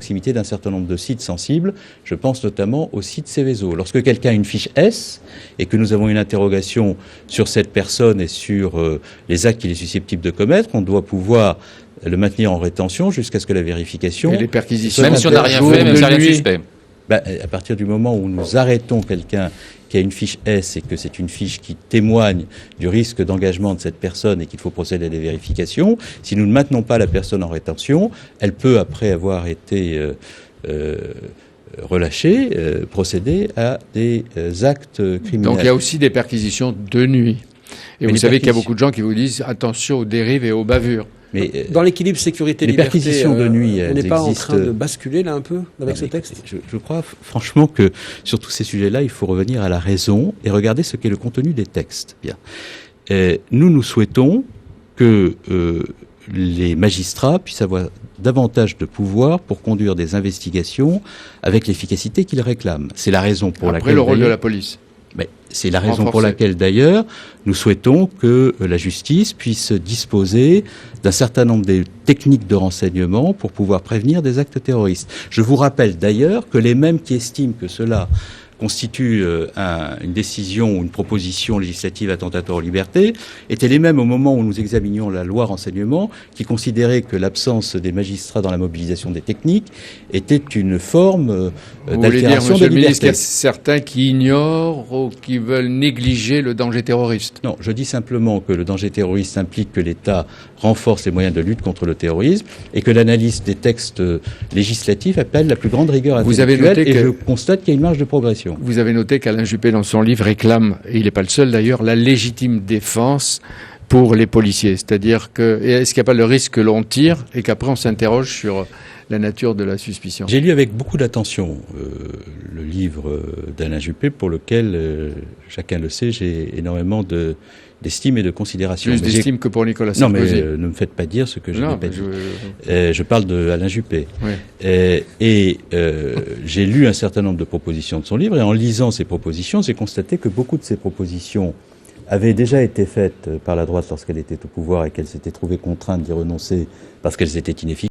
proximité d'un certain nombre de sites sensibles. Je pense notamment aux sites Céveso. Lorsque quelqu'un a une fiche S et que nous avons une interrogation sur cette personne et sur les actes qu'il est susceptible de commettre, on doit pouvoir le maintenir en rétention jusqu'à ce que la vérification... Et les perquisitions... Même si on n'a rien fait, même si on n'a rien de suspect. À partir du moment où nous arrêtons quelqu'un qui a une fiche S et que c'est une fiche qui témoigne du risque d'engagement de cette personne et qu'il faut procéder à des vérifications, si nous ne maintenons pas la personne en rétention, elle peut, après avoir été relâchée, procéder à des actes criminels. Donc il y a aussi des perquisitions de nuit. Et vous savez qu'il y a beaucoup de gens qui vous disent attention aux dérives et aux bavures. Mais dans l'équilibre sécurité-liberté, les perquisitions de nuit, on n'est pas en train de basculer là un peu avec ce texte? Je crois franchement que sur tous ces sujets-là, il faut revenir à la raison et regarder ce qu'est le contenu des textes. Bien. Nous souhaitons que les magistrats puissent avoir davantage de pouvoir pour conduire des investigations avec l'efficacité qu'ils réclament. C'est la raison pour laquelle... Après le rôle de la police. Mais c'est la raison pour laquelle, d'ailleurs, nous souhaitons que la justice puisse disposer d'un certain nombre de techniques de renseignement pour pouvoir prévenir des actes terroristes. Je vous rappelle d'ailleurs que les mêmes qui estiment que cela constitue une décision ou une proposition législative attentatoire aux libertés étaient les mêmes au moment où nous examinions la loi renseignement qui considéraient que l'absence des magistrats dans la mobilisation des techniques était une forme d'altération des libertés. Qu'il y a certains qui ignorent ou qui veulent négliger le danger terroriste? Non, je dis simplement que le danger terroriste implique que l'État renforce les moyens de lutte contre le terrorisme et que l'analyse des textes législatifs appelle la plus grande rigueur intellectuelle et je constate qu'il y a une marge de progression. Vous avez noté qu'Alain Juppé, dans son livre, réclame, et il n'est pas le seul d'ailleurs, la légitime défense pour les policiers. C'est-à-dire que, est-ce qu'il n'y a pas le risque que l'on tire et qu'après on s'interroge sur la nature de la suspicion? J'ai lu avec beaucoup d'attention le livre d'Alain Juppé, pour lequel, chacun le sait, j'ai énormément d'estime et de considération. Plus d'estime que pour Nicolas Sarkozy. Non, mais ne me faites pas dire ce que je n'ai pas dit. Je parle d'Alain Juppé. Oui. J'ai lu un certain nombre de propositions de son livre, et en lisant ces propositions, j'ai constaté que beaucoup de ces propositions avaient déjà été faites par la droite lorsqu'elle était au pouvoir et qu'elle s'était trouvée contrainte d'y renoncer parce qu'elles étaient inefficaces.